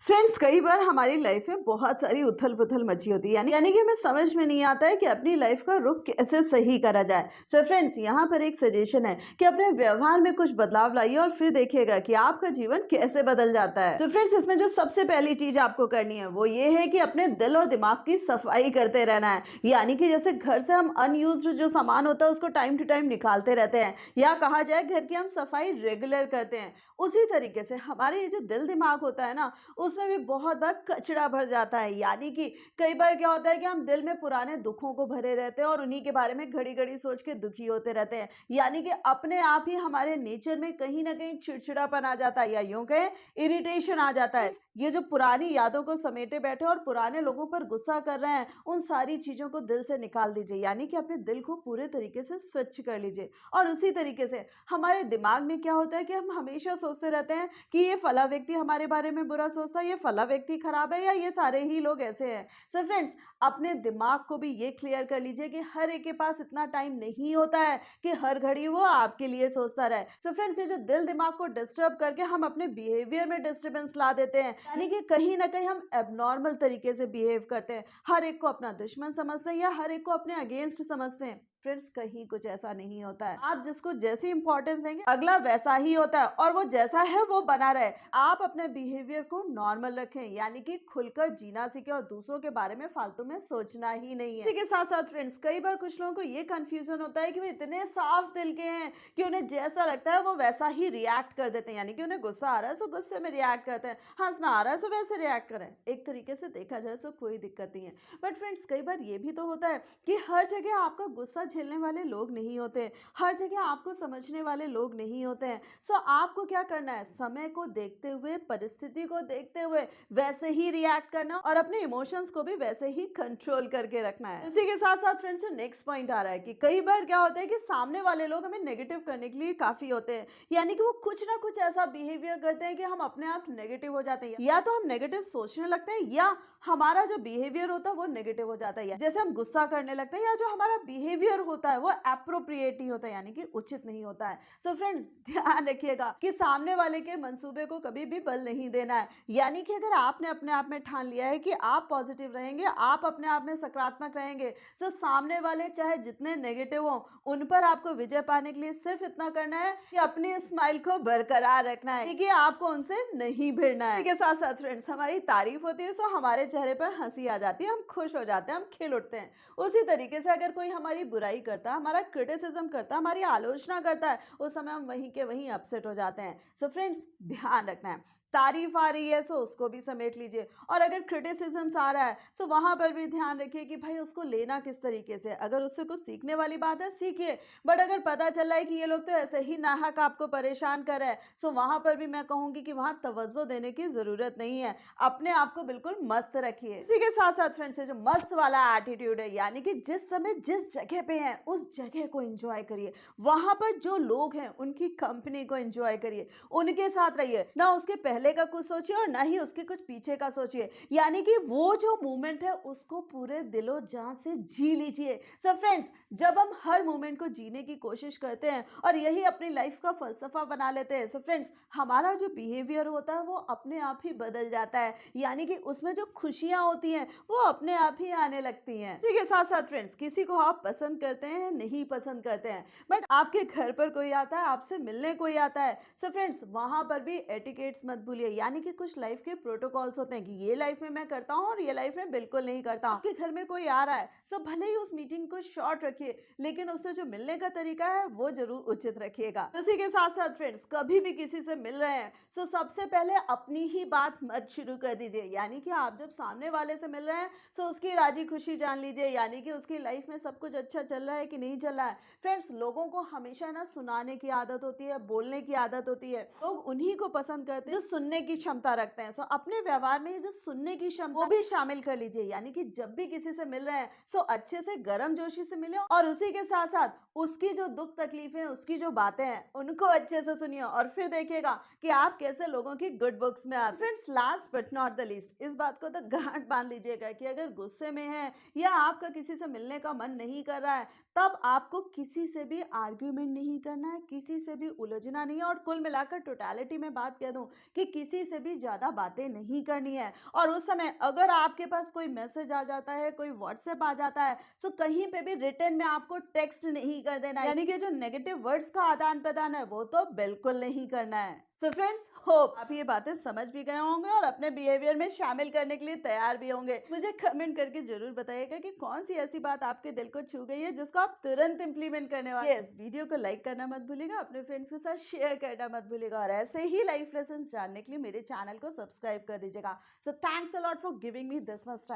Friends, कई बार हमारी life में बहुत सारी उथल पुथल मची होती है, यानी कि हमें समझ में नहीं आता है कि अपनी लाइफ का रुख कैसे सही करा जाए। सो फ्रेंड्स, यहाँ पर एक सजेशन है कि अपने व्यवहार में कुछ बदलाव लाइए और फिर देखिएगा कि आपका जीवन कैसे बदल जाता है। तो फ्रेंड्स, इसमें जो सबसे पहली चीज आपको करनी है वो ये है कि अपने दिल और दिमाग की सफाई करते रहना है। यानी कि जैसे घर से हम अनयूज्ड जो सामान होता है उसको टाइम टू टाइम निकालते रहते हैं, या कहा जाए घर की हम सफाई रेगुलर करते हैं, उसी तरीके से हमारे ये जो दिल दिमाग होता है ना, उसमें भी बहुत बार कचरा भर जाता है। यानी कि कई बार क्या होता है कि हम दिल में पुराने दुखों को भरे रहते हैं और उन्हीं के बारे में घड़ी घड़ी सोच के दुखी होते रहते हैं। यानी कि अपने आप ही हमारे नेचर में कहीं ना कहीं चिड़चिड़ापन आ जाता है, या यूं कहें इरिटेशन आ जाता है। ये जो पुरानी यादों को समेटे बैठे और पुराने लोगों पर गुस्सा कर रहे हैं, उन सारी चीजों को दिल से निकाल दीजिए। यानी कि अपने दिल को पूरे तरीके से स्वच्छ कर लीजिए। और उसी तरीके से हमारे दिमाग में क्या होता है कि हम हमेशा सोचते रहते हैं कि ये फला व्यक्ति हमारे बारे में बुरा सोचता है, ये फला व्यक्ति खराब है, या ये सारे ही लोग ऐसे हैं। सो फ्रेंड्स, अपने दिमाग को भी ये क्लियर कर लीजिए कि हर एक के पास इतना टाइम नहीं होता है कि हर घड़ी वो आपके लिए सोचता रहे। सो फ्रेंड्स, ये जो दिल दिमाग को डिस्टर्ब करके हम अपने बिहेवियर में डिस्टर्बेंस ला देते हैं, यानी कि कहीं ना कहीं हम एबनॉर्मल तरीके से बिहेव करते हैं, हर एक को अपना दुश्मन समझते हैं या हर एक को अपने अगेंस्ट समझते हैं। फ्रेंड्स, कहीं कुछ ऐसा नहीं होता है। आप जिसको जैसी इंपॉर्टेंस देंगे अगला वैसा ही होता है, और वो जैसा है वो बना रहे। आप अपने बिहेवियर को नॉर्मल रखें, यानी कि खुलकर जीना सीखें और दूसरों के बारे में फालतू में सोचना ही नहीं है। इसी के साथ साथ फ्रेंड्स, कई बार कुछ लोगों को ये कंफ्यूजन होता है कि वो इतने साफ दिल के हैं कि उन्हें जैसा लगता है वो वैसा ही रिएक्ट कर देते हैं। यानी कि उन्हें गुस्सा आ रहा है सो गुस्से में रिएक्ट करते हैं, हंसना आ रहा है सो वैसे रिएक्ट करें। एक तरीके से देखा जाए सो कोई दिक्कत नहीं है। बट फ्रेंड्स, कई बार ये भी तो होता है कि हर जगह आपका गुस्सा झेलने वाले लोग नहीं होते, हर जगह आपको समझने वाले लोग नहीं होते हैं। सो आपको क्या करना है, समय को देखते हुए, परिस्थिति को देखते हुए वैसे ही रिएक्ट करना और अपने इमोशंस को भी वैसे ही कंट्रोल करके रखना है। इसी के साथ साथ फ्रेंड्स, नेक्स्ट पॉइंट आ रहा है कि कई बार क्या होता है कि सामने वाले लोग हमें नेगेटिव करने के लिए काफी होते हैं। यानी कि वो कुछ ना कुछ ऐसा बिहेवियर करते हैं कि हम अपने आप नेगेटिव हो जाते हैं, या तो हम नेगेटिव सोचने लगते हैं या हमारा जो बिहेवियर होता है वो नेगेटिव हो जाता है। जैसे हम गुस्सा करने लगते हैं, या जो हमारा बिहेवियर होता है वो एप्रोप्रिएट नहीं होता, यानी कि उचित नहीं होता है। सो फ्रेंड्स, ध्यान रखिएगा कि सामने वाले के मंसूबे को कभी भी बल नहीं देना है। यानी कि अगर आपने अपने आप में ठान लिया है कि आप पॉजिटिव रहेंगे, आप अपने आप में सकारात्मक रहेंगे, सो सामने वाले चाहे जितने नेगेटिव हो, उन पर आपको विजय पाने के लिए सिर्फ इतना करना है कि अपनी स्माइल को बरकरार रखना है, कि आपको उनसे नहीं भिड़ना है। इसके साथ साथ फ्रेंड्स, हमारी तारीफ होती है सो हमारे चेहरे पर हंसी आ जाती है, हम खुश हो जाते हैं, हम खिल उठते हैं। उसी तरीके से अगर कोई हमारी बुराई करता है, हमारा क्रिटिसिज्म करता है, हमारी आलोचना करता है, उस समय हम वहीं के वहीं अपसेट हो जाते हैं। सो फ्रेंड्स, ध्यान रखना है, तारीफ आ रही है सो उसको भी समेट लीजिए, और अगर क्रिटिसिज्म आ रहा है सो वहां पर भी ध्यान रखिए कि भाई उसको लेना किस तरीके से। अगर उससे कुछ सीखने वाली बात है, सीखिए। बट अगर पता चल रहा है कि ये लोग तो ऐसे ही नाहक आपको परेशान कर रहे हैं, सो वहां पर भी मैं कहूंगी कि वहां तवज्जो देने की जरूरत नहीं है। अपने आप को बिल्कुल मस्त रखिए। इसी के साथ साथ फ्रेंड्स, जो मस्त वाला एटीट्यूड है, यानी कि जिस समय जिस जगह पे हैं उस जगह को एंजॉय करिए, वहां पर जो लोग हैं उनकी कंपनी को एंजॉय करिए, उनके साथ रहिए। ना उसके पहले का कुछ सोचिए और ना ही उसके कुछ पीछे का सोचिए, यानी कि वो जो मोमेंट है उसको पूरे दिलो जान से जी लीजिए। सो फ्रेंड्स, जब हम हर मोमेंट को जीने की कोशिश करते हैं और यही अपनी लाइफ का फलसफा बना लेते हैं, सो फ्रेंड्स, हमारा जो बिहेवियर होता है वो अपने आप ही बदल जाता है। यानी कि उसमें जो खुशियां होती हैं वो अपने आप ही आने लगती हैं। इसी के साथ साथ फ्रेंड्स, किसी को आप पसंद करते हैं नहीं पसंद करते हैं, बट आपके घर पर कोई आता है, आपसे मिलने कोई आता है, सो फ्रेंड्स वहां पर भी एटिकेट्स मत भूलिए। यानी कि कुछ लाइफ के प्रोटोकॉल्स होते हैं कि ये लाइफ में मैं करता हूं और ये लाइफ में बिल्कुल नहीं करता हूं। आपके घर में कोई आ रहा है, सो भले ही उस मीटिंग को शॉर्ट रखिए, लेकिन उससे जो मिलने का तरीका है वो जरूर उचित रखिएगा। उसी के साथ साथ फ्रेंड्स, कभी भी किसी से मिल रहे हैं सो सबसे पहले अपनी ही बात मत शुरू कर दीजिए। यानी कि आप जब सामने वाले से मिल रहे हैं सो उसकी राजी खुशी जान लीजिए, यानी कि उसकी लाइफ में सब कुछ अच्छा चल रहा है कि नहीं चल रहा है। फ्रेंड्स, लोगों को हमेशा ना सुनाने की आदत होती है, बोलने की आदत होती है। लोग उन्हीं को पसंद करते हैं जो सुनने की क्षमता रखते हैं। सो अपने व्यवहार में ये जो सुनने की क्षमता वो भी शामिल कर लीजिए। यानी कि जब भी किसी से मिल रहे हैं सो अच्छे से गर्म जोशी से मिले, और उसी के साथ साथ उसकी जो दुख तकलीफें, उसकी जो बातें हैं उनको अच्छे से सुनिए, और फिर देखिएगा कि आप कैसे लोगों की गुड बुक्स में आते। Friends, last but not the least, इस बात को तो गांठ बांध लीजिएगा कि अगर गुस्से में है या आपका किसी से मिलने का मन नहीं कर रहा है, तब आपको किसी से भी आर्ग्यूमेंट नहीं करना है, किसी से भी उलझना नहीं है। और कुल मिलाकर टोटलिटी में बात कह दूं कि किसी से भी ज़्यादा बातें नहीं करनी है। और उस समय अगर आपके पास कोई मैसेज आ जाता है, कोई व्हाट्सएप आ जाता है, तो कहीं पे भी रिटर्न में आपको टेक्स्ट नहीं कर देना है। यानी कि जो नेगेटिव वर्ड्स का आदान-प्रदान है, वो तो बिल्कुल नहीं करना है। सो फ्रेंड्स, होप आप ये बातें समझ भी गए होंगे और अपने बिहेवियर में शामिल करने के लिए तैयार भी होंगे। मुझे कमेंट करके ज़रूर बताइएगा कि कौन-सी ऐसी बात आपके दिल को छू गई है, जिसको आप तुरंत इम्प्लीमेंट करने वाले हैं। यस, वीडियो को लाइक करना मत भूलिएगा, अपने फ्रेंड्स के साथ शेयर करना मत भूलिएगा और ऐसे ही लाइफ लेसन्स जानने के लिए मेरे चैनल को सब्सक्राइब कर दीजिएगा। So thanks a lot for giving me this much time.